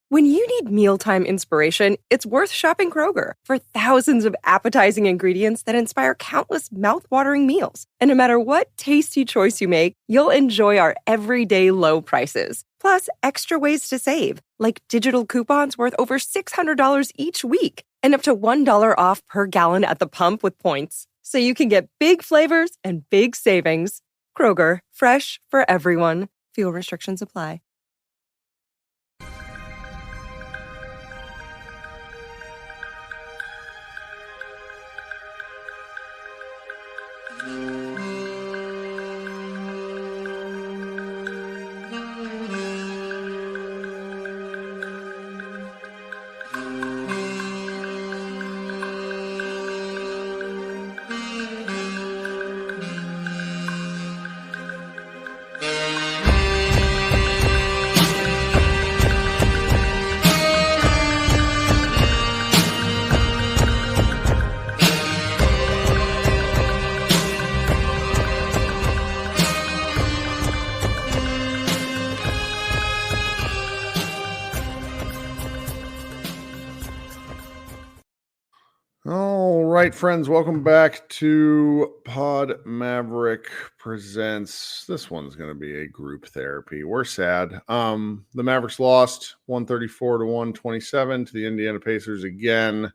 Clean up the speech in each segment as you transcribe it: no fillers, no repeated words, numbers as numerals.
When you need mealtime inspiration, it's worth shopping Kroger for thousands of appetizing ingredients that inspire countless mouthwatering meals. And no matter what tasty choice you make, you'll enjoy our everyday low prices. Plus, extra ways to save, like digital coupons worth over $600 each week and up to $1 off per gallon at the pump with points. So you can get big flavors and big savings. Kroger, fresh for everyone. Fuel restrictions apply. All right, friends, welcome back to Pod Maverick Presents. This one's going to be a group therapy. We're sad. The Mavericks lost 134-127 to the Indiana Pacers again.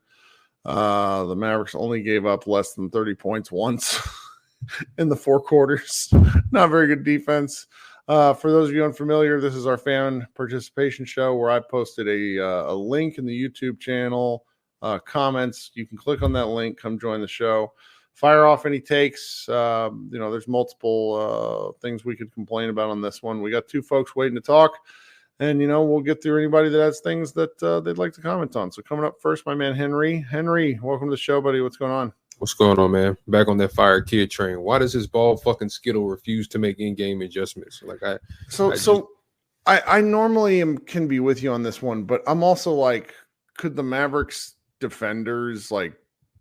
The Mavericks only gave up less than 30 points once in the four quarters. Not very good defense. For those of you unfamiliar, this is our fan participation show where I posted a link in the YouTube channel. Comments, you can click on that link, come join the show, fire off any takes. There's multiple things we could complain about on this one. We got two folks waiting to talk, and we'll get through anybody that has things that they'd like to comment on. So coming up first, my man Henry, welcome to the show, buddy. What's going on? What's going on, man? Back on that fire kid train. Why does his ball fucking Skittle refuse to make in-game adjustments? I normally can be with you on this one, but I'm also like, could the Mavericks defenders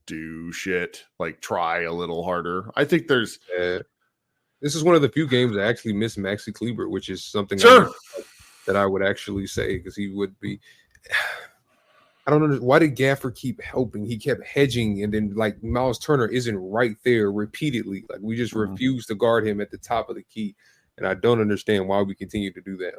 do shit, try a little harder? I think there's this is one of the few games I actually miss Maxi Kleber, which is something that I would actually say, because he would be. I don't know why did Gaffer keep helping. He kept hedging, and then Miles Turner isn't right there repeatedly. We just refuse to guard him at the top of the key, and I don't understand why we continue to do that.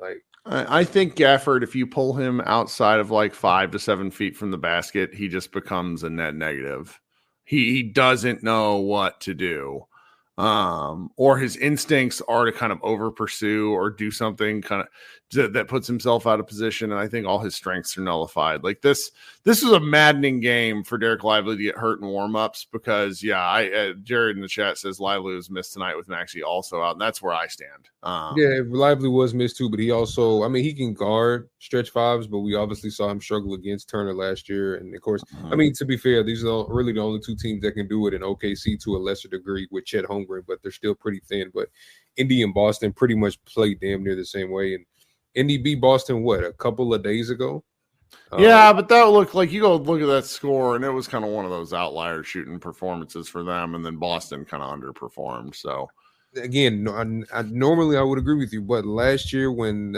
I think Gafford, if you pull him outside of 5 to 7 feet from the basket, he just becomes a net negative. He doesn't know what to do. Or his instincts are to kind of over pursue or do something kind of that puts himself out of position. And I think all his strengths are nullified. This was a maddening game for Derek Lively to get hurt in warmups because Jared in the chat says Lively was missed tonight with Maxey also out. And that's where I stand. Lively was missed too, but he also, he can guard stretch fives, but we obviously saw him struggle against Turner last year. And of course, to be fair, these are really the only two teams that can do it in OKC to a lesser degree with Chet Holmgren, but they're still pretty thin. But Indy and Boston pretty much played damn near the same way. And Indy beat Boston, a couple of days ago? But that looked like, you go look at that score, and it was kind of one of those outlier shooting performances for them, and then Boston kind of underperformed. So, again, normally I would agree with you, but last year when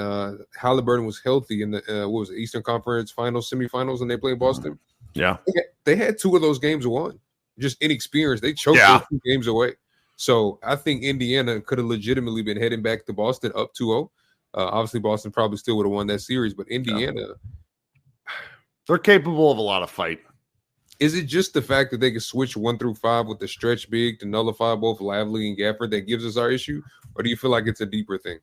Halliburton was healthy in the Eastern Conference Finals, semifinals, and they played Boston, they had two of those games won. Just inexperienced. They choked those two games away. So I think Indiana could have legitimately been heading back to Boston up 2-0. Obviously, Boston probably still would have won that series, but Indiana, they're capable of a lot of fight. Is it just the fact that they can switch 1 through 5 with the stretch big to nullify both Lively and Gafford that gives us our issue? Or do you feel like it's a deeper thing?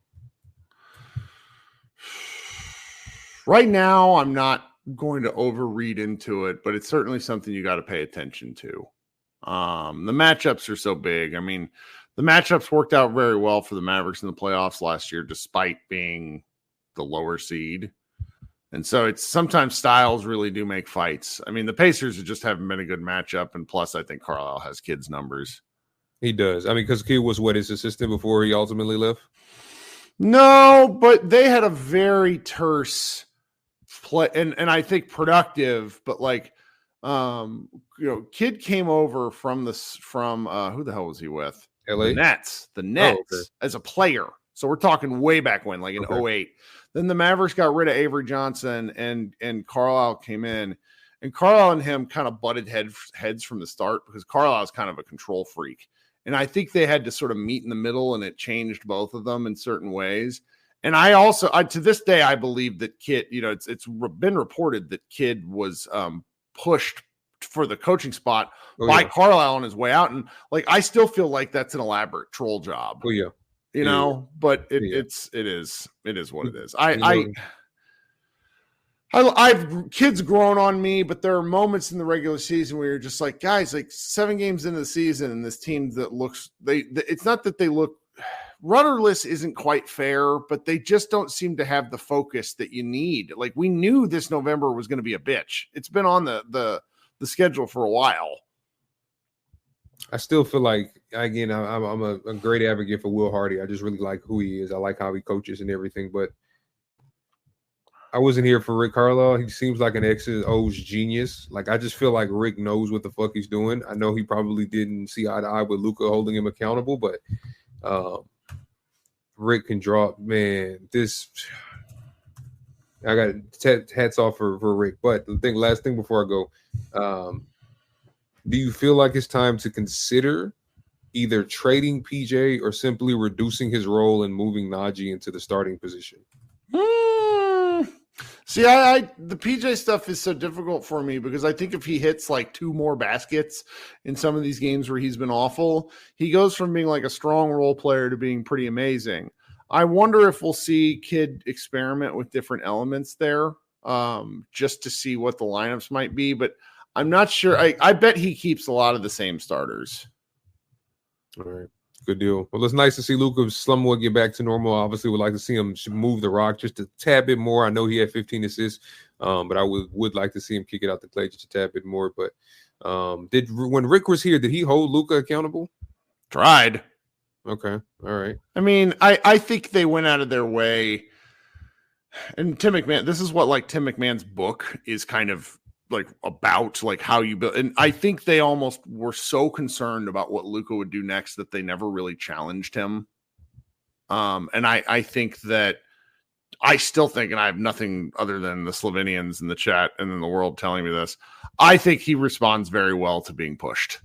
Right now, I'm not going to overread into it, but it's certainly something you got to pay attention to. The matchups are so big. The matchups worked out very well for the Mavericks in the playoffs last year, despite being the lower seed. And so it's sometimes styles really do make fights. The Pacers just haven't been a good matchup. And plus, I think Carlisle has Kidd's numbers. He does. Because Kidd was his assistant before he ultimately left? No, but they had a very terse play and I think productive, but Kidd came over from who the hell was he with? LA? The Nets okay. As a player. So we're talking way back when, like in 08. Then the Mavericks got rid of Avery Johnson and Carlisle came in. And Carlisle and him kind of butted heads from the start because Carlisle is kind of a control freak. And I think they had to sort of meet in the middle, and it changed both of them in certain ways. And I also, to this day, I believe that Kidd, it's been reported that Kidd was pushed for the coaching spot by Carlisle on his way out. And like, I still feel like that's an elaborate troll job. Oh yeah. But it is what it is. I've kids grown on me, but there are moments in the regular season where you're just like, guys, like 7 games into the season and this team that looks, it's not that they look rudderless isn't quite fair, but they just don't seem to have the focus that you need. Like we knew this November was going to be a bitch. It's been on the schedule for a while. I still feel like, again, I'm a great advocate for Will Hardy. I just really like who he is. I like how he coaches and everything, but I wasn't here for Rick Carlisle. He seems like an X's O's genius. Like, I just feel like Rick knows what the fuck he's doing. I know he probably didn't see eye to eye with Luka holding him accountable, but Rick can draw. Man, I got hats off for Rick. But the last thing before I go, do you feel like it's time to consider either trading PJ or simply reducing his role and moving Najee into the starting position? See, the PJ stuff is so difficult for me because I think if he hits like 2 more baskets in some of these games where he's been awful, he goes from being like a strong role player to being pretty amazing. I wonder if we'll see Kidd experiment with different elements there just to see what the lineups might be, but I'm not sure. I bet he keeps a lot of the same starters. All right. Good deal. Well, it's nice to see Luka somewhat get back to normal. Obviously, would like to see him move the rock just a tad bit more. I know he had 15 assists, but I would like to see him kick it out the clay just a tad bit more. But when Rick was here, did he hold Luka accountable? Tried. Okay. All right. I mean, I think they went out of their way. And Tim McMahon, this is what like Tim McMahon's book is kind of like about, like how you build. And I think they almost were so concerned about what Luka would do next that they never really challenged him. And I think that I still think, and I have nothing other than the Slovenians in the chat and in the world telling me this, I think he responds very well to being pushed.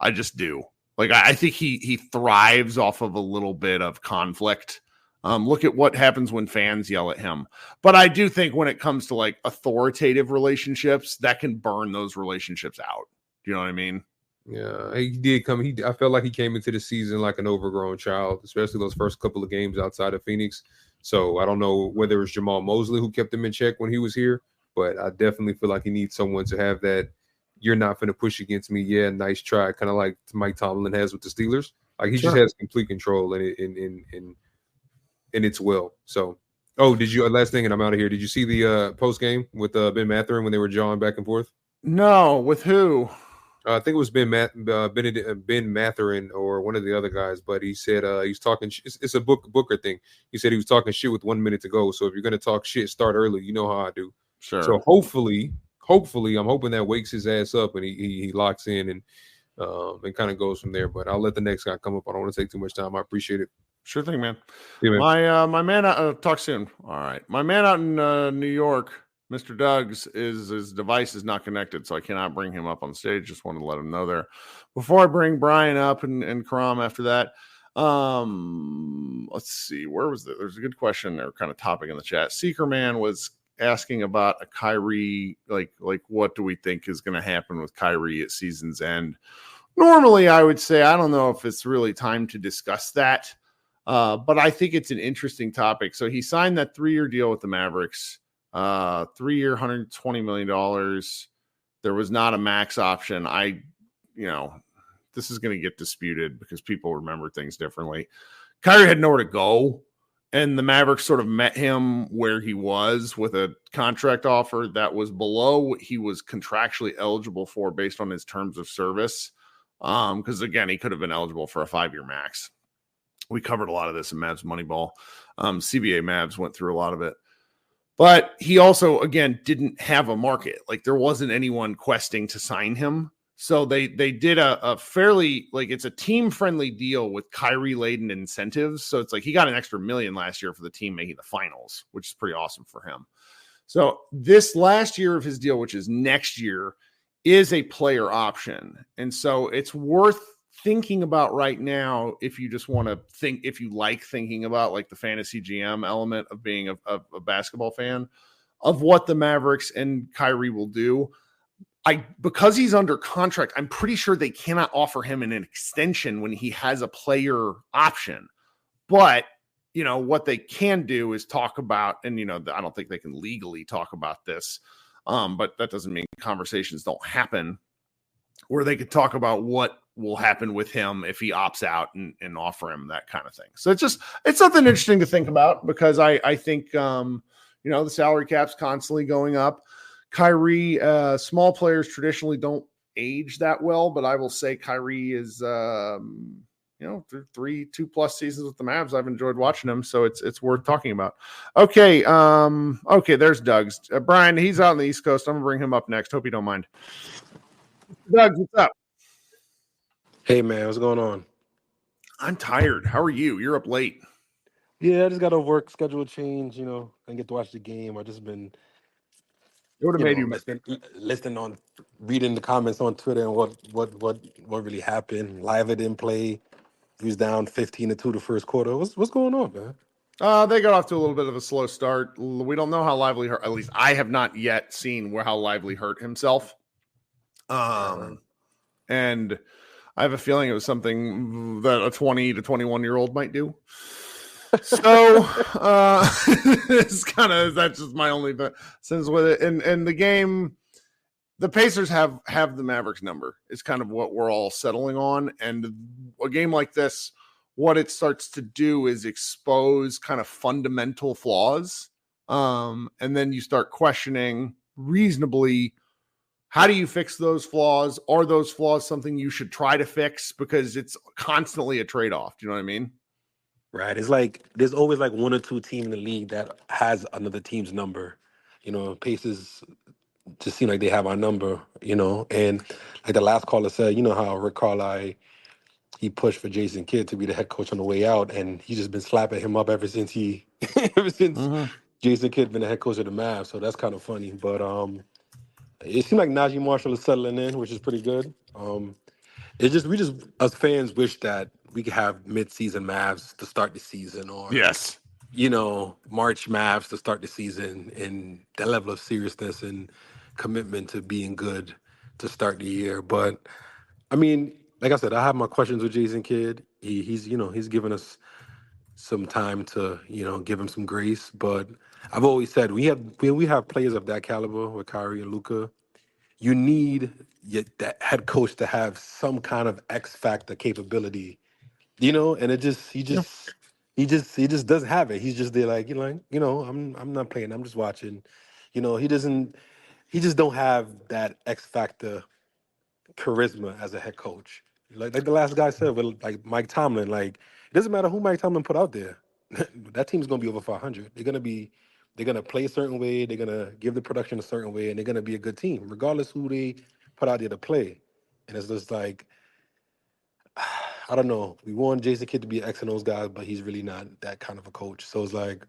I just do. Like, I think he thrives off of a little bit of conflict. Look at what happens when fans yell at him. But I do think when it comes to like authoritative relationships, that can burn those relationships out. Do you know what I mean? Yeah, he did come. I felt like he came into the season like an overgrown child, especially those first couple of games outside of Phoenix. So I don't know whether it was Jamal Mosley who kept him in check when he was here, but I definitely feel like he needs someone to have that. You're not going to push against me. Yeah, nice try. Kind of like Mike Tomlin has with the Steelers. Like he just has complete control in its will. So, did you last thing, and I'm out of here. Did you see the post game with Ben Mathurin when they were jawing back and forth? No, with who? I think it was Ben Mathurin or one of the other guys, but he said he's talking. It's a Booker thing. He said he was talking shit with 1 minute to go. So if you're gonna talk shit, start early. You know how I do. Sure. So hopefully, I'm hoping that wakes his ass up and he locks in and kind of goes from there. But I'll let the next guy come up. I don't want to take too much time. I appreciate it. Sure thing, man. Yeah, man. My man out, talk soon. All right. My man out in New York, Mr. Doug's, his device is not connected, so I cannot bring him up on stage. Just wanted to let him know there. Before I bring Brian up and Karam after that, let's see. Where was it? There's a good question or kind of topic in the chat. Seeker Man was asking about a Kyrie, like what do we think is going to happen with Kyrie at season's end? Normally, I would say I don't know if it's really time to discuss that. But I think it's an interesting topic. So he signed that 3-year deal with the Mavericks, 3-year, $120 million. There was not a max option. This is going to get disputed because people remember things differently. Kyrie had nowhere to go, and the Mavericks sort of met him where he was with a contract offer that was below what he was contractually eligible for based on his terms of service. Because again, he could have been eligible for a 5-year max. We covered a lot of this in Mavs Moneyball. CBA Mavs went through a lot of it. But he also, again, didn't have a market. Like there wasn't anyone questing to sign him. So they did a fairly, like, it's a team friendly deal with Kyrie laden incentives. So it's like he got an extra $1 million last year for the team making the finals, which is pretty awesome for him. So this last year of his deal, which is next year, is a player option. And so it's worth thinking about right now if you just want to think, if you like thinking about like the fantasy GM element of being a basketball fan, of what the Mavericks and Kyrie will do. Because he's under contract, I'm pretty sure they cannot offer him an extension when he has a player option. But, you know, what they can do is talk about, and, you know, I don't think they can legally talk about this, but that doesn't mean conversations don't happen, where they could talk about what will happen with him if he opts out and offer him that kind of thing. So it's something interesting to think about, because I think, you know, the salary cap's constantly going up. Kyrie, small players traditionally don't age that well, but I will say Kyrie is, you know, through 2+ seasons with the Mavs, I've enjoyed watching him, so it's worth talking about. Okay, there's Doug's. Brian, he's out on the East Coast. I'm gonna bring him up next. Hope you don't mind. Doug, what's up? Hey man, what's going on? I'm tired. How are you? You're up late. Yeah, I just got a work schedule change. You know, I didn't get to watch the game. I just been It would have made you listening on, reading the comments on Twitter and what really happened. Live didn't play. He was down 15-2 the first quarter. What's going on, man? They got off to a little bit of a slow start. We don't know how Lively hurt. At least I have not yet seen how Lively hurt himself. And I have a feeling it was something that a 20 to 21-year-old might do. So it's kind of, that's just my only sense with it. And the game, the Pacers have the Mavericks number. It's kind of what we're all settling on. And a game like this, what it starts to do is expose kind of fundamental flaws. And then you start questioning reasonably, how do you fix those flaws? Are those flaws something you should try to fix? Because it's constantly a trade-off. Do you know what I mean? Right. It's like there's always like one or two teams in the league that has another team's number. You know, Pacers just seem like they have our number, you know. And like the last caller said, you know how Rick Carlisle, he pushed for Jason Kidd to be the head coach on the way out, and he's just been slapping him up ever since Jason Kidd been the head coach of the Mavs. So that's kind of funny. But it seemed like Najee Marshall is settling in, which is pretty good. We just as fans wish that we could have mid-season Mavs to start the season, or yes, you know, March Mavs to start the season, and that level of seriousness and commitment to being good to start the year. But I mean, like I said, I have my questions with Jason Kidd. He's given us some time to, you know, give him some grace. But I've always said when we have players of that caliber with Kyrie and Luka, you need that head coach to have some kind of X factor capability, you know. And he just doesn't have it. He's just there like, I'm not playing. I'm just watching. You know, he just don't have that X factor charisma as a head coach. Like the last guy said, with like Mike Tomlin, like it doesn't matter who Mike Tomlin put out there. That team's gonna be over 500. They're gonna play a certain way. They're gonna give the production a certain way, and they're gonna be a good team, regardless who they put out there to play. And it's just like, I don't know. We want Jason Kidd to be X and those guys, but he's really not that kind of a coach. So it's like,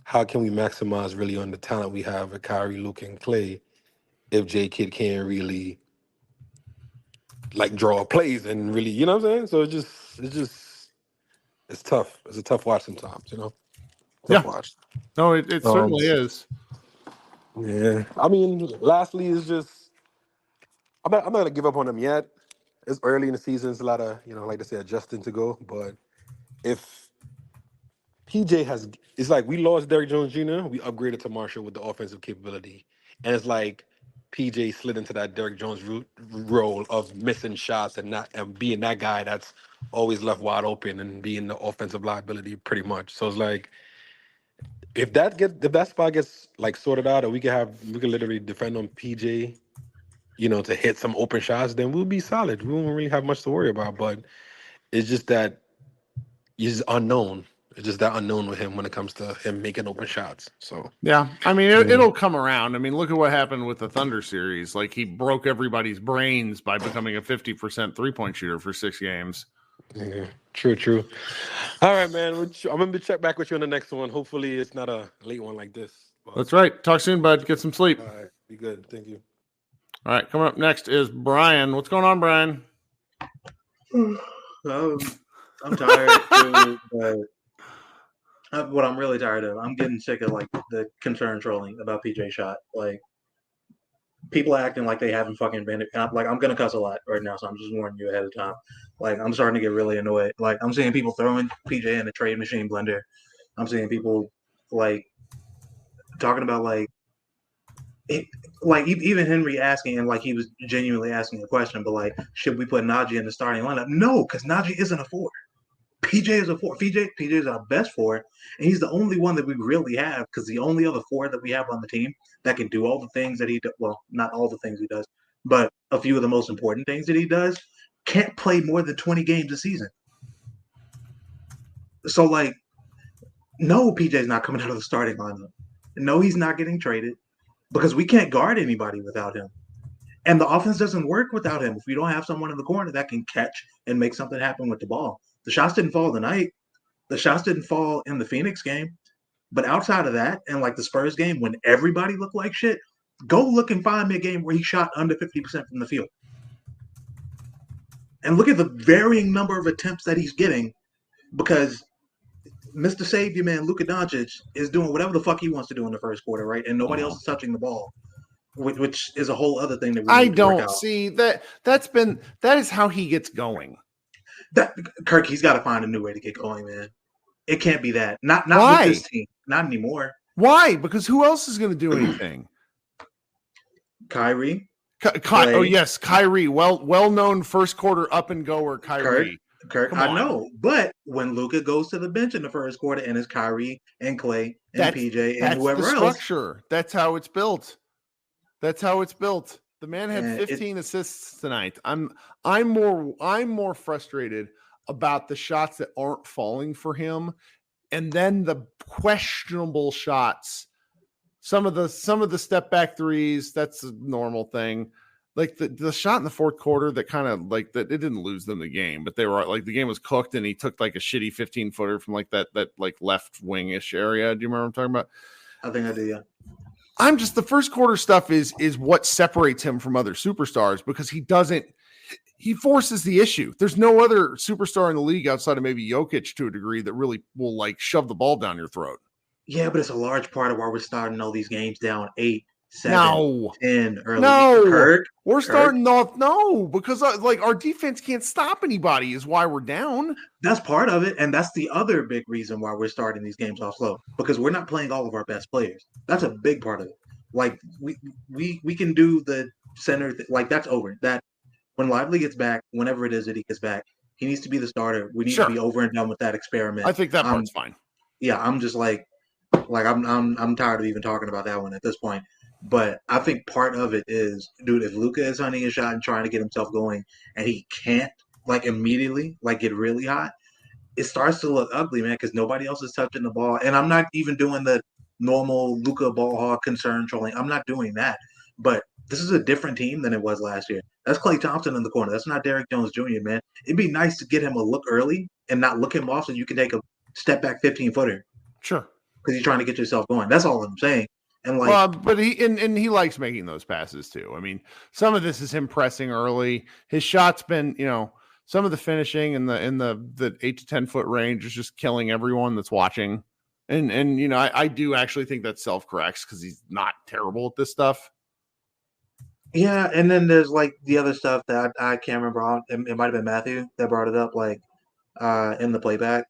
how can we maximize really on the talent we have with Kyrie, Luke, and Clay if J Kidd can't really like draw plays and really, you know what I'm saying? So it's tough. It's a tough watch sometimes, you know. Tough watch. No, it certainly is. Yeah. I mean, lastly, is just I'm not gonna give up on them yet. It's early in the season. It's a lot of, you know, like they say, adjusting to go. But if it's like we lost Derrick Jones Jr., we upgraded to Marshall with the offensive capability. And it's like PJ slid into that Derrick Jones role of missing shots and being that guy that's always left wide open and being the offensive liability pretty much. So it's like, if that spot gets like sorted out, and we can literally defend on PJ, you know, to hit some open shots, then we'll be solid. We won't really have much to worry about. But it's just that it's unknown. It's just that unknown with him when it comes to him making open shots. So yeah, I mean, it'll come around. I mean, look at what happened with the Thunder series. Like, he broke everybody's brains by becoming a 50% 3-point shooter for 6 games. Yeah, true. All right, man. I'm gonna check back with you on the next one. Hopefully, it's not a late one like this. But... That's right. Talk soon, bud. Get some sleep. All right, be good. Thank you. All right, coming up next is Brian. What's going on, Brian? I'm tired. What I'm really tired of, I'm getting sick of like the concern trolling about PJ shot. Like, people acting like they haven't fucking been. Like, I'm gonna cuss a lot right now, so I'm just warning you ahead of time. Like, I'm starting to get really annoyed. Like, I'm seeing people throwing PJ in the trade machine blender. I'm seeing people like talking about like even Henry asking, and like he was genuinely asking a question, but like, should we put Najee in the starting lineup? No, because Najee isn't a 4. PJ is a 4. PJ is our best 4, and he's the only one that we really have, because the only other 4 that we have on the team that can do all the things that he does, well, not all the things he does, but a few of the most important things that he does, can't play more than 20 games a season. So, like, no, PJ's not coming out of the starting lineup. No, he's not getting traded, because we can't guard anybody without him. And the offense doesn't work without him if we don't have someone in the corner that can catch and make something happen with the ball. The shots didn't fall tonight. The shots didn't fall in the Phoenix game. But outside of that, and like the Spurs game, when everybody looked like shit, go look and find me a game where he shot under 50% from the field. And look at the varying number of attempts that he's getting, because Mr. Savior Man, Luka Doncic, is doing whatever the fuck he wants to do in the first quarter, right? And nobody else is touching the ball, which is a whole other thing that we need to work out. See that. That is how he gets going. Kirk, he's got to find a new way to get going, man. It can't be that. Not with this team. Not anymore. Why? Because who else is going to do anything? Kyrie. Oh yes, Kyrie. Well-known first quarter up and goer, Kyrie. Kirk, I know. But when Luka goes to the bench in the first quarter, and it's Kyrie and Clay and PJ and whoever else. Structure. That's how it's built. The man had 15 assists tonight. I'm more frustrated about the shots that aren't falling for him, and then the questionable shots. Some of the step back threes, that's a normal thing. Like the shot in the fourth quarter that kind of like that, it didn't lose them the game, but they were like, the game was cooked, and he took like a shitty 15-footer from like that like left wing-ish area. Do you remember what I'm talking about? I think I do, yeah. I'm just, the first quarter stuff is what separates him from other superstars, because he forces the issue. There's no other superstar in the league outside of maybe Jokic to a degree that really will like shove the ball down your throat. Yeah, but it's a large part of why we're starting all these games down 8, 7, 10 early. No, Kirk, starting off. No, because like our defense can't stop anybody is why we're down. That's part of it, and that's the other big reason why we're starting these games off slow, because we're not playing all of our best players. That's a big part of it. Like we can do the center like that's over. That when Lively gets back, whenever it is that he gets back, he needs to be the starter. We need to be over and done with that experiment. I think that part's fine. Yeah, I'm just like I'm tired of even talking about that one at this point. But I think part of it is, dude, if Luka is hunting a shot and trying to get himself going, and he can't like immediately like get really hot, it starts to look ugly, man, because nobody else is touching the ball. And I'm not even doing the normal Luka ball hog concern trolling. I'm not doing that. But this is a different team than it was last year. That's Klay Thompson in the corner. That's not Derrick Jones Jr., man. It'd be nice to get him a look early and not look him off, so you can take a step back 15-footer. Sure. Because you're trying to get yourself going. That's all I'm saying. And like, but he likes making those passes too. I mean, some of this is him pressing early. His shot's been, some of the finishing in the 8 to 10 foot range is just killing everyone that's watching. And I do actually think that self-corrects, because he's not terrible at this stuff. Yeah, and then there's like the other stuff that I can't remember. It might have been Matthew that brought it up, like in the playback.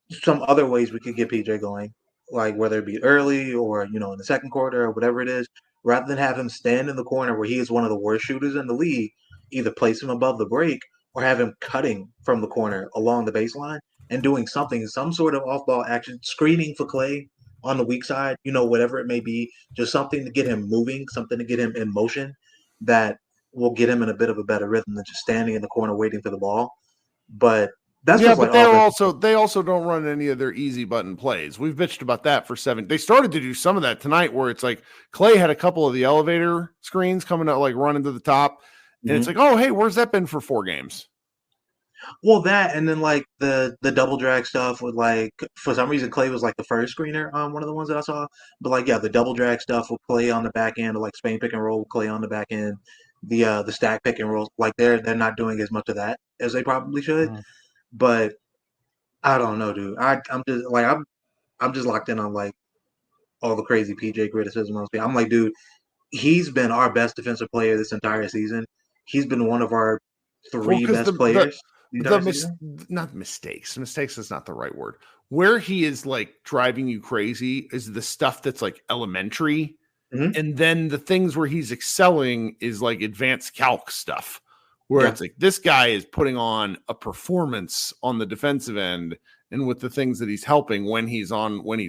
Some other ways we could get PJ going, like whether it be early or in the second quarter or whatever it is, rather than have him stand in the corner where he is one of the worst shooters in the league. Either place him above the break or have him cutting from the corner along the baseline and doing some sort of off-ball action, screening for Clay on the weak side, whatever it may be, just something to get him moving, something to get him in motion that will get him in a bit of a better rhythm than just standing in the corner waiting for the ball. But That's yeah, just but like they also don't run any of their easy button plays. We've bitched about that for 7. They started to do some of that tonight, where it's like Clay had a couple of the elevator screens coming out, like running to the top, and it's like, oh, hey, where's that been for 4 games? Well, that, and then like the double drag stuff with, like, for some reason Clay was like the first screener on one of the ones that I saw. But like, yeah, the double drag stuff with Clay on the back end, or like Spain pick and roll with Clay on the back end, the stack pick and roll, like they're not doing as much of that as they probably should. But I don't know, dude. I'm just locked in on like all the crazy PJ criticism. I'm like, dude, he's been our best defensive player this entire season. He's been one of our 3 best players. Not mistakes. Mistakes is not the right word. Where he is like driving you crazy is the stuff that's like elementary. And then the things where he's excelling is like advanced calc stuff, where it's like this guy is putting on a performance on the defensive end and with the things that he's helping when he's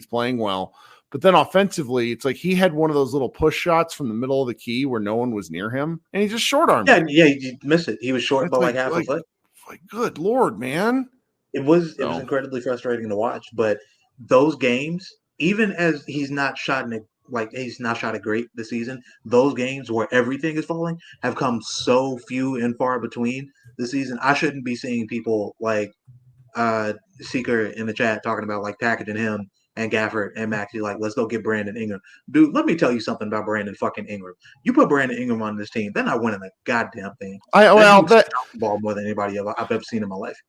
playing well. But then offensively, it's like he had one of those little push shots from the middle of the key where no one was near him, and he just short armed. Yeah, he missed it. He was short by like half a foot. Like, good Lord, man. It was incredibly frustrating to watch. But those games, even as he's not shot it great this season, those games where everything is falling have come so few and far between this season. I shouldn't be seeing people like Seeker in the chat talking about like packaging him and Gafford and Maxey, like, let's go get Brandon Ingram. Dude, let me tell you something about Brandon fucking Ingram. You put Brandon Ingram on this team, they're not winning the goddamn thing. Ball more than anybody I've ever seen in my life.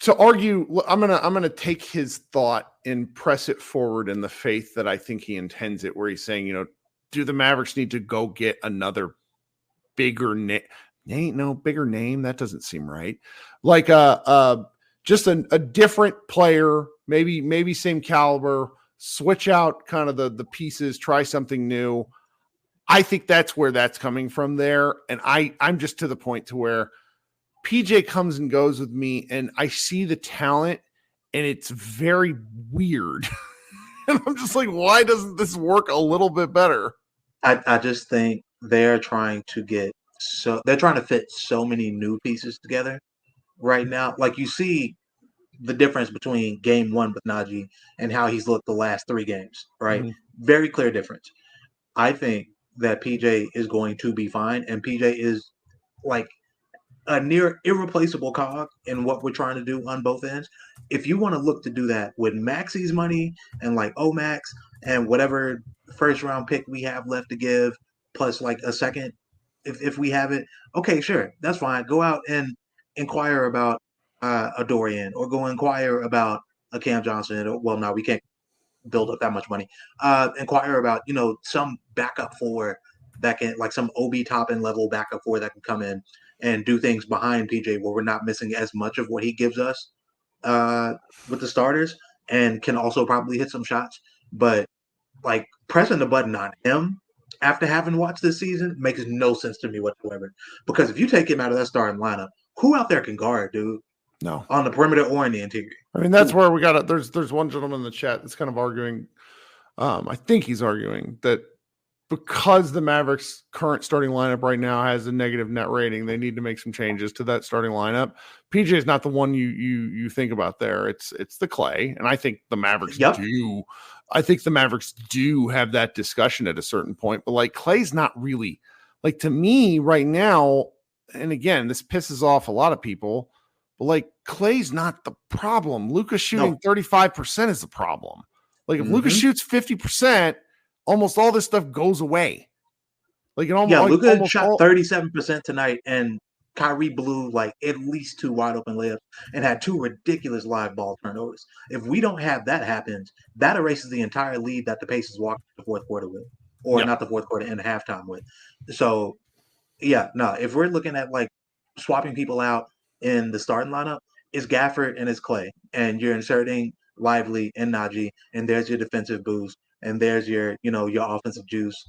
To argue, I'm gonna take his thought and press it forward in the faith that I think he intends it, where he's saying, do the Mavericks need to go get another bigger name? Bigger name. That doesn't seem right. Like just a different player, maybe same caliber, switch out kind of the pieces, try something new. I think that's where that's coming from there. And I'm just to the point to where PJ comes and goes with me and I see the talent and it's very weird. And I'm just like, why doesn't this work a little bit better? I just think they're trying to fit so many new pieces together right now. Like, you see the difference between game 1 with Najee and how he's looked the last 3 games, right? Very clear difference. I think that PJ is going to be fine, and PJ is like a near irreplaceable cog in what we're trying to do on both ends. If you want to look to do that with Maxey's money and like Omax and whatever first round pick we have left to give, plus like a second, if we have it, okay, sure, that's fine. Go out and inquire about a Dorian, or go inquire about a Cam Johnson. Well, no, we can't build up that much money. Inquire about, some backup four that can, like some OB top end level backup four that can come in and do things behind PJ where we're not missing as much of what he gives us with the starters, and can also probably hit some shots. But like pressing the button on him after having watched this season makes no sense to me whatsoever. Because if you take him out of that starting lineup, who out there can guard, dude? No. On the perimeter or in the interior. I mean, that's where we got it. There's one gentleman in the chat that's kind of arguing. I think he's arguing that because the Mavericks' current starting lineup right now has a negative net rating, they need to make some changes to that starting lineup. PJ is not the one you think about there. It's the Clay, and I think the Mavericks do. I think the Mavericks do have that discussion at a certain point, but like Clay's not really, like, to me right now. And again, this pisses off a lot of people, but like Clay's not the problem. Luka shooting 35% is the problem. Like if Luka shoots 50%, almost all this stuff goes away. Like it almost Luka shot 37% tonight, and Kyrie blew like at least 2 wide open layups and had 2 ridiculous live ball turnovers. If we don't have that happen, that erases the entire lead that the Pacers walked the fourth quarter with, or not the fourth quarter, in the halftime with. So if we're looking at like swapping people out in the starting lineup, it's Gafford and it's Clay, and you're inserting Lively and Najee, and there's your defensive boost, and there's your your offensive juice.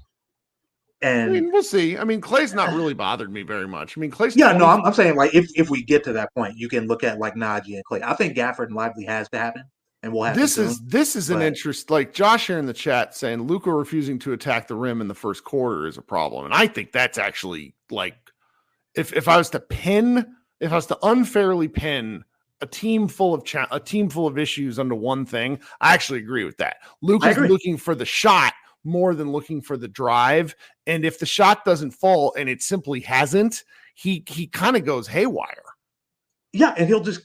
And I mean, we'll see. I mean, Clay's not really bothered me very much. I mean, Clay's I'm saying like if we get to that point, you can look at like Najee and Clay. I think Gafford and Lively has to happen, and we'll have this is an interest. Like Josh here in the chat saying Luka refusing to attack the rim in the first quarter is a problem, and I think that's actually like if I was to pin if I was to unfairly pin a team full of issues under one thing, I actually agree with that. Luke is looking for the shot more than looking for the drive. And if the shot doesn't fall, and it simply hasn't, he kind of goes haywire. Yeah, and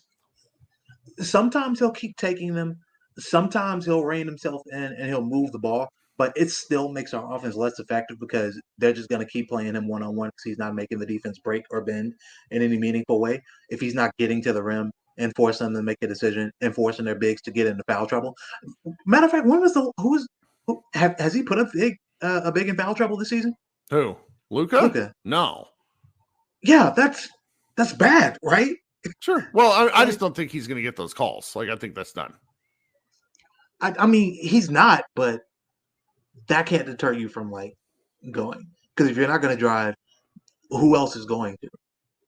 sometimes he'll keep taking them. Sometimes he'll rein himself in and he'll move the ball, but it still makes our offense less effective because they're just going to keep playing him one-on-one because he's not making the defense break or bend in any meaningful way. If he's not getting to the rim and forcing them to make a decision and forcing their bigs to get into foul trouble. Matter of fact, has he put a big in foul trouble this season? Who? Luka? No. Yeah, that's bad, right? Sure. Well, I just don't think he's going to get those calls. Like, I think that's done. I mean, he's not, but that can't deter you from going. Because if you're not going to drive, who else is going to?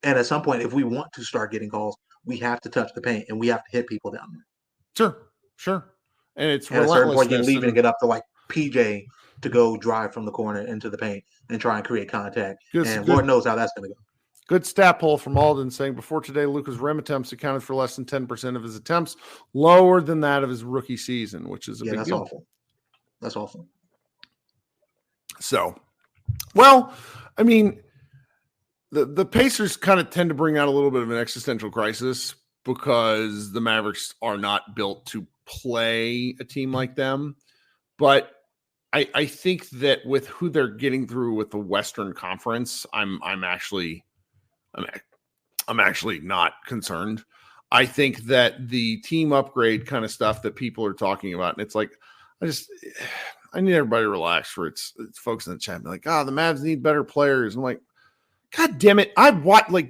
And at some point, if we want to start getting calls, we have to touch the paint and we have to hit people down there. Sure. And it's at a certain point, you're leaving it up to PJ to go drive from the corner into the paint and try and create contact. Lord knows how that's going to go. Good stat poll from Alden saying before today, Luka's rim attempts accounted for less than 10% of his attempts, lower than that of his rookie season, which is a big deal. Awful. That's awful. So, well, I mean, the Pacers kind of tend to bring out a little bit of an existential crisis because the Mavericks are not built to play a team like them. But I think that with who they're getting through with the Western Conference, I'm actually not concerned. I think that the team upgrade kind of stuff that people are talking about, and it's like, I need everybody to relax for it's folks in the chat be like, the Mavs need better players. I'm like, God damn it.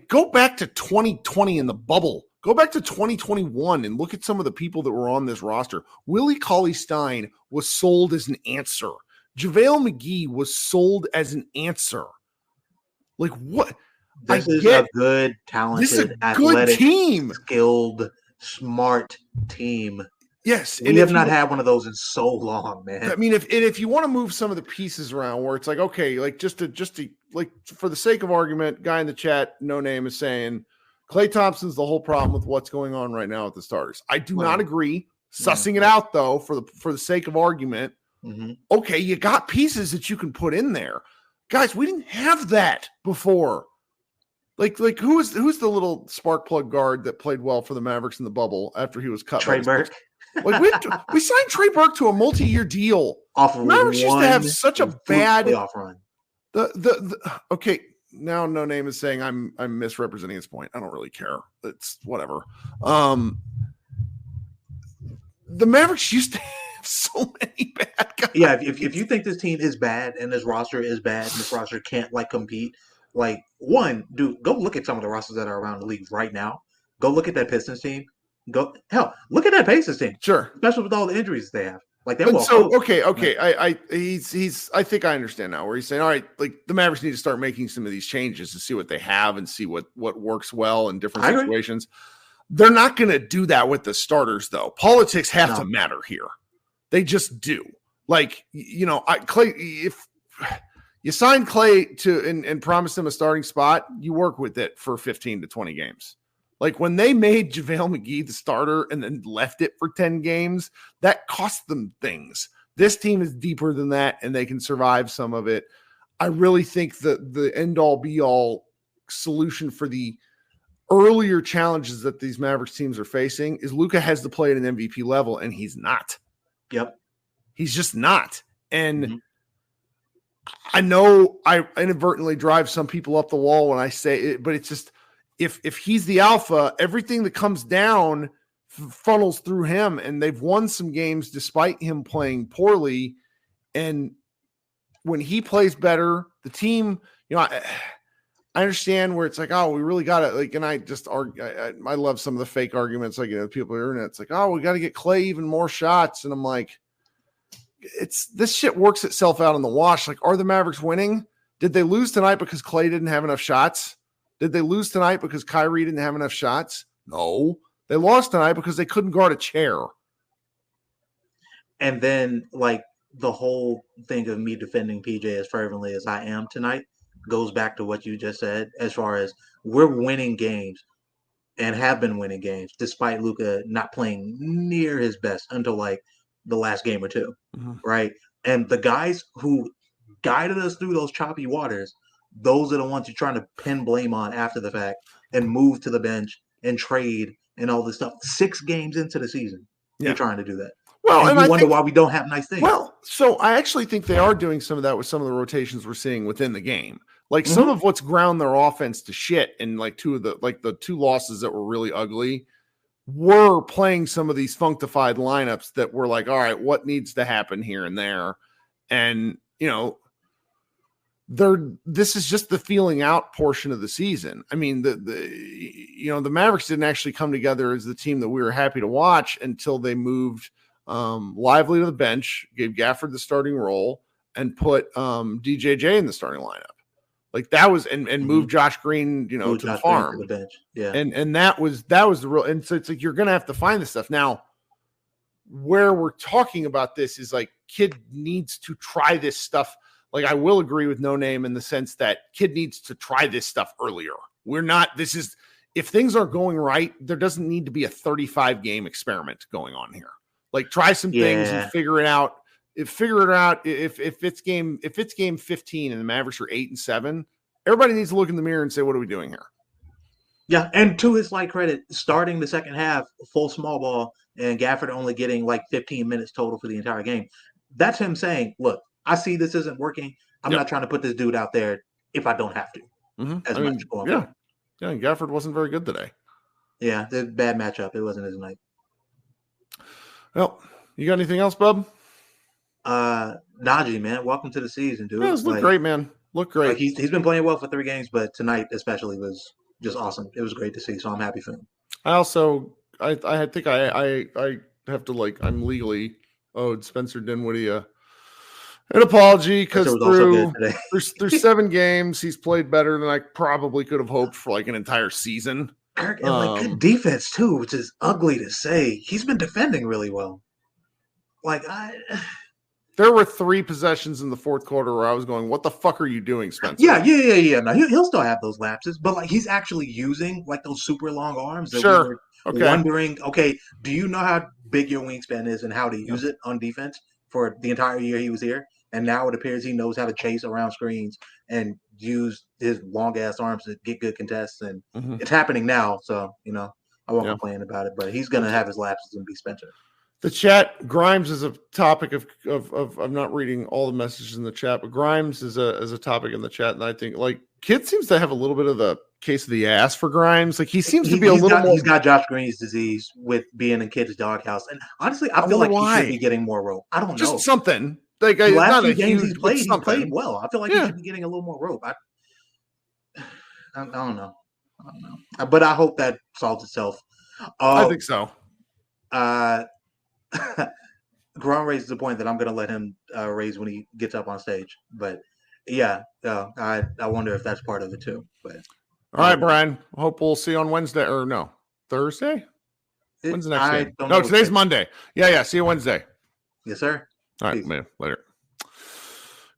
Go back to 2020 in the bubble. Go back to 2021 and look at some of the people that were on this roster. Willie Cauley-Stein was sold as an answer. JaVale McGee was sold as an answer. Like, what? This is a good, talented, athletic, team, skilled, smart team. Yes, we have not had one of those in so long, man. I mean, if you want to move some of the pieces around, where it's like, okay, like just to like for the sake of argument, guy in the chat, no name, is saying Klay Thompson's the whole problem with what's going on right now with the starters. I do not agree. Sussing it out though, for the sake of argument, okay, you got pieces that you can put in there, guys. We didn't have that before. Like who's the little spark plug guard that played well for the Mavericks in the bubble after he was cut? Trey Burke. Like we signed Trey Burke to a multi-year deal. Mavericks used to have such a bad playoff run. Okay, now no name is saying I'm misrepresenting his point. I don't really care. It's whatever. The Mavericks used to have so many bad guys. Yeah, if you think this team is bad and this roster is bad and this roster can't compete. Go look at some of the rosters that are around the league right now. Go look at that Pistons team. Look at that Pacers team. Sure. Especially with all the injuries they have. I think I understand now where he's saying, all right, like the Mavericks need to start making some of these changes to see what they have and see what works well in different situations. They're not going to do that with the starters, though. Politics have to matter here. They just do. Like, Klay, if you sign Klay and promise him a starting spot, you work with it for 15 to 20 games. Like when they made JaVale McGee the starter and then left it for 10 games, that cost them things. This team is deeper than that, and they can survive some of it. I really think that the end-all, be-all solution for the earlier challenges that these Mavericks teams are facing is Luka has to play at an MVP level, and he's not. Yep. He's just not. And I know I inadvertently drive some people up the wall when I say it, but it's just if he's the alpha, everything that comes down funnels through him, and they've won some games despite him playing poorly. And when he plays better, the team, I understand where it's like, oh, we really got it. And I just argue. I love some of the fake arguments, people are in it. It's like, oh, we got to get Klay even more shots. And I'm like, this shit works itself out in the wash. Like, are the Mavericks winning? Did they lose tonight because Klay didn't have enough shots? Did they lose tonight because Kyrie didn't have enough shots? No. They lost tonight because they couldn't guard a chair. And then, the whole thing of me defending PJ as fervently as I am tonight goes back to what you just said, as far as we're winning games and have been winning games despite Luka not playing near his best until like the last game or two, right? And the guys who guided us through those choppy waters, those are the ones you're trying to pin blame on after the fact and move to the bench and trade and all this stuff. 6 games into the season, you're trying to do that. Well, and you wonder why we don't have nice things. Well, so I actually think they are doing some of that with some of the rotations we're seeing within the game. Like some of what's ground their offense to shit, and like the 2 losses that were really ugly were playing some of these functified lineups that were like, all right, what needs to happen here and there, and this is just the feeling out portion of the season. I mean, the Mavericks didn't actually come together as the team that we were happy to watch until they moved Lively to the bench, gave Gafford the starting role, and put DJJ in the starting lineup. Like that was and moved Josh Green, to the farm. To the bench. Yeah. And that was the real, and so it's like you're gonna have to find this stuff. Now, where we're talking about this is like kid needs to try this stuff. Like I will agree with No Name in the sense that kid needs to try this stuff earlier. If things are going right, there doesn't need to be a 35 game experiment going on here. Like try some things and figure it out. If it's game 15 and the Mavericks are 8-7, everybody needs to look in the mirror and say, what are we doing here? Yeah, and to his slight credit, starting the second half full small ball and Gafford only getting like 15 minutes total for the entire game. That's him saying, look, I see this isn't working. I'm not trying to put this dude out there if I don't have to. Yeah, and Gafford wasn't very good today. Yeah, bad matchup. It wasn't his night. Well, you got anything else, bub? Najee, man, welcome to the season, dude. Yeah, it's looked great, man. Looked great. Like he's been playing well for 3 games, but tonight especially was just awesome. It was great to see, so I'm happy for him. I also, I think I have to I'm legally owed Spencer Dinwiddie an apology because through 7 games he's played better than I probably could have hoped for like an entire season. Kirk, and good defense too, which is ugly to say. He's been defending really well. There were 3 possessions in the fourth quarter where I was going, what the fuck are you doing, Spencer? Yeah. No, he'll still have those lapses, but he's actually using those super long arms that we were wondering, okay, do you know how big your wingspan is and how to use it on defense for the entire year he was here? And now it appears he knows how to chase around screens and use his long-ass arms to get good contests, and it's happening now, so, I won't complain about it, but he's going to have his lapses and be Spencer. The chat, Grimes is a topic of I'm not reading all the messages in the chat, but Grimes is a topic in the chat, and I think Kid seems to have a little bit of the case of the ass for Grimes. Like he seems to be he's got Josh Green's disease with being in Kid's doghouse, and honestly, I feel like he should be getting more rope. I don't know, just something. The last 2 games he played well. I feel like he should be getting a little more rope. I don't know, but I hope that solves itself. I think so. Gron raises the point that I'm going to let him raise when he gets up on stage. But yeah, I wonder if that's part of it too. But all right, Brian. Hope we'll see you on Wednesday or no Thursday. When's the next game? No, today's Monday. Yeah. See you Wednesday. Yes, sir. All right, man. Later.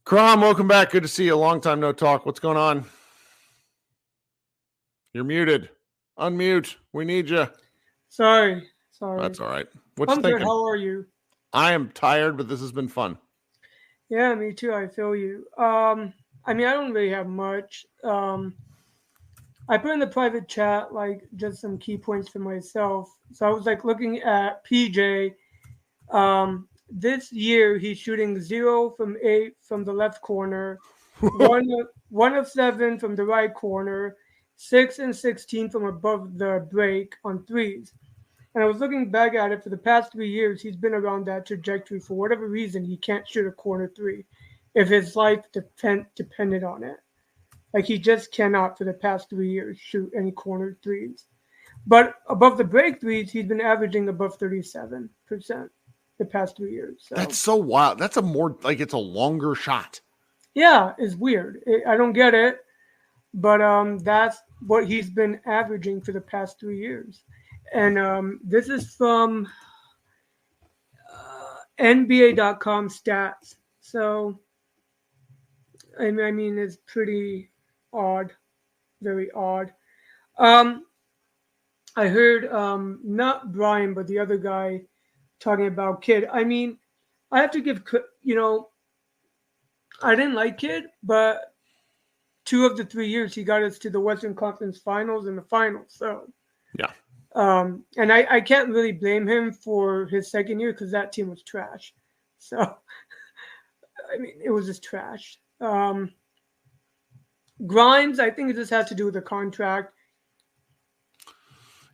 Crom, welcome back. Good to see you. Long time no talk. What's going on? You're muted. Unmute. We need you. Sorry. That's all right. What's I'm good. How are you? I am tired, but this has been fun. Yeah, me too. I feel you. I don't really have much. I put in the private chat just some key points for myself. So I was looking at PJ. This year he's shooting 0 from 8 from the left corner, 1 of 7 from the right corner, 6 and 16 from above the break on threes. And I was looking back at it for the past 3 years. He's been around that trajectory. For whatever reason, he can't shoot a corner 3 if his life depended on it. He just cannot for the past 3 years shoot any corner 3s. But above the break 3s, he's been averaging above 37% the past 3 years. So. That's so wild. That's it's a longer shot. Yeah, it's weird. I don't get it. But that's what he's been averaging for the past 3 years. And this is from NBA.com stats. So, I mean, it's pretty odd, very odd. I I heard not Brian, but the other guy talking about Kid. I mean, I have to give, I didn't like Kid, but 2 of the 3 years he got us to the Western Conference Finals and the finals. So Yeah. And I can't really blame him for his second year because that team was trash. So, I mean, it was just trash. Grimes, I think it just has to do with the contract.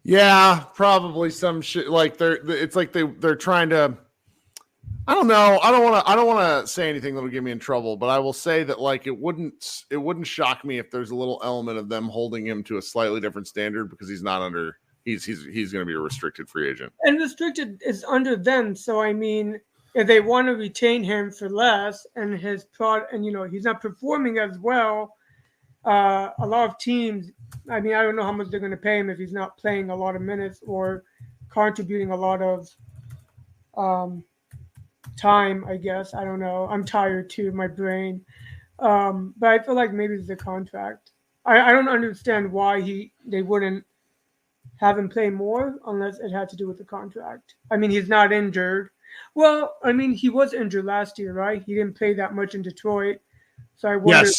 Yeah, probably some shit like it's like they're trying to. I don't know. I don't want to say anything that'll get me in trouble, but I will say that like it wouldn't shock me if there's a little element of them holding him to a slightly different standard because he's not under. He's going to be a restricted free agent. And restricted is under them, so I mean, if they want to retain him for less and his product, and he's not performing as well, a lot of teams. I mean, I don't know how much they're going to pay him if he's not playing a lot of minutes or contributing a lot of time, I guess. I don't know. I'm tired too, my brain. But I feel like maybe it's the contract. I don't understand why they wouldn't have him play more unless it had to do with the contract. I mean, he's not injured. Well, I mean, he was injured last year, right? He didn't play that much in Detroit. So I wonder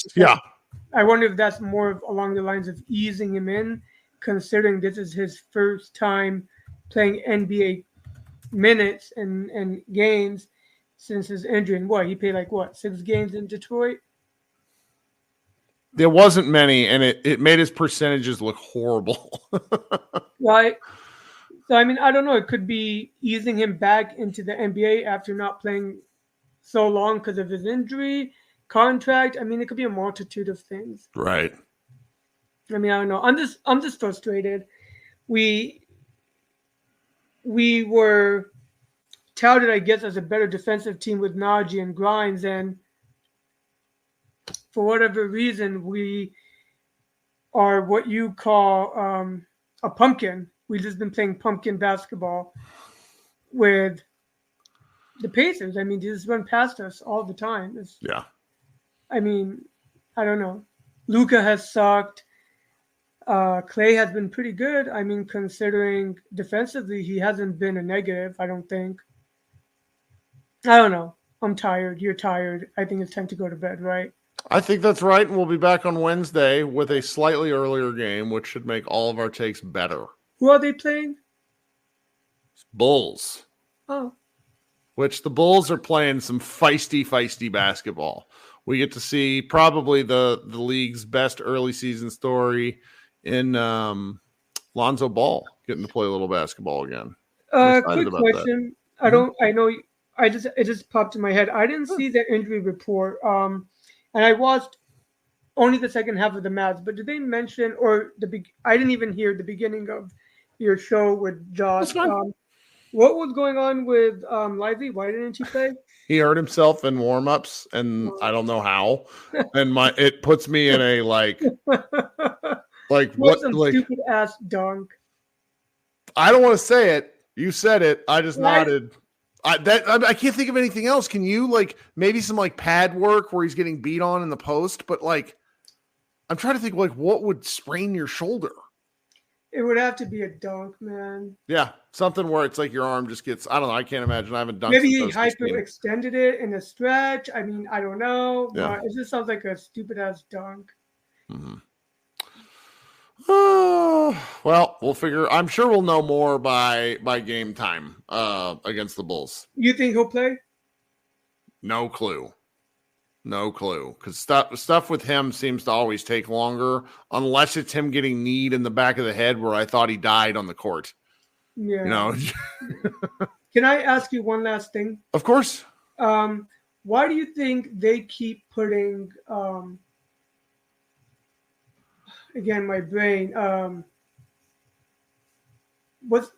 I wonder if that's more of along the lines of easing him in, considering this is his first time playing NBA minutes and games since his injury. And he played 6 games in Detroit? There wasn't many, and it made his percentages look horrible. Right. So, I mean, I don't know. It could be easing him back into the NBA after not playing so long because of his injury, contract. I mean, it could be a multitude of things. Right. I mean, I don't know. I'm just frustrated. We were touted, I guess, as a better defensive team with Najee and Grimes, and for whatever reason, we are what you call a pumpkin. We've just been playing pumpkin basketball with the Pacers. I mean, they just run past us all the time. Yeah. I mean, I don't know. Luka has sucked. Clay has been pretty good. I mean, considering defensively, he hasn't been a negative, I don't think. I don't know. I'm tired. You're tired. I think it's time to go to bed, right? I think that's right. And we'll be back on Wednesday with a slightly earlier game, which should make all of our takes better. Who are they playing? Bulls. Oh. Which the Bulls are playing some feisty basketball. We get to see probably the league's best early season story in Lonzo Ball getting to play a little basketball again. Quick question. It just popped in my head. I didn't see the injury report. And I watched only the second half of the match, but did they mention I didn't even hear the beginning of your show with Josh. What was going on with Lively? Why didn't he play? He hurt himself in warm-ups, and I don't know how. And it puts me in a what stupid ass dunk. I don't want to say it. You said it. I just nodded. I can't think of anything else. Can you maybe some pad work where he's getting beat on in the post? But I'm trying to think what would sprain your shoulder? It would have to be a dunk, man. Yeah, something where it's your arm just gets. I don't know. I can't imagine. I haven't dunked. Maybe he hyperextended it in a stretch. I mean, I don't know. Yeah. But it just sounds like a stupid ass dunk. Mm-hmm. Well, we'll figure. I'm sure we'll know more by game time against the Bulls. You think he'll play? No clue. Because stuff with him seems to always take longer, unless it's him getting kneed in the back of the head where I thought he died on the court. Yeah. Can I ask you one last thing? Of course. Why do you think they keep putting again, my brain.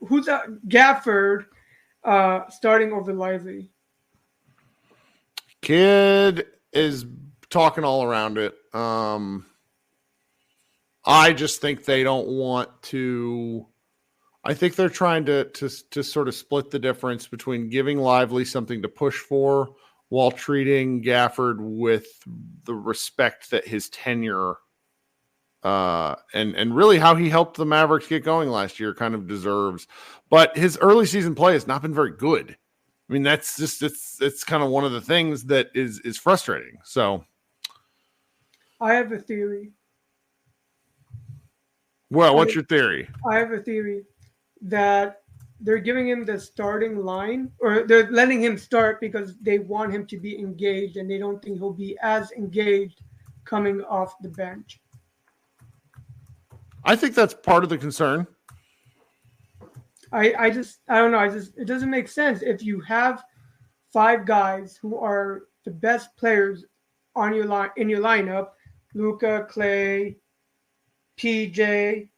Who's that? Gafford starting over Lively? Kid is talking all around it. I just think they don't want to. I think they're trying to sort of split the difference between giving Lively something to push for while treating Gafford with the respect that his tenure and really how he helped the Mavericks get going last year kind of deserves. But his early season play has not been very good. I mean, that's just it's kind of one of the things that is frustrating. So I have a theory. Well, what's your theory? I have a theory that they're giving him the starting line, or they're letting him start because they want him to be engaged, and they don't think he'll be as engaged coming off the bench. I think that's part of the concern. I don't know. It doesn't make sense if you have 5 guys who are the best players on your line in your lineup: Luka, Clay, PJ.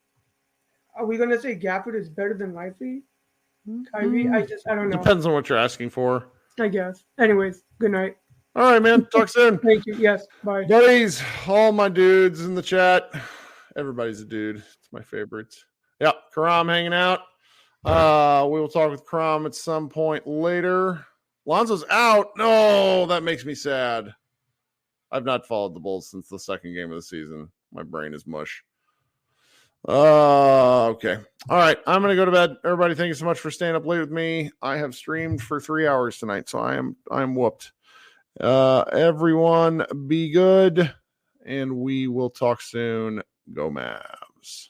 Are we gonna say Gafford is better than Lively? Kyrie? I don't know. Depends on what you're asking for. I guess. Anyways, good night. All right, man. Talk soon. Thank you. Yes. Bye. Buddies, all my dudes in the chat. Everybody's a dude. It's my favorites. Yep. Karam hanging out. We will talk with Karam at some point later. Lonzo's out. No, that makes me sad. I've not followed the Bulls since the second game of the season. My brain is mush. Okay. All right. I'm going to go to bed. Everybody, thank you so much for staying up late with me. I have streamed for 3 hours tonight, so I am whooped. Everyone be good, and we will talk soon. Go Mavs.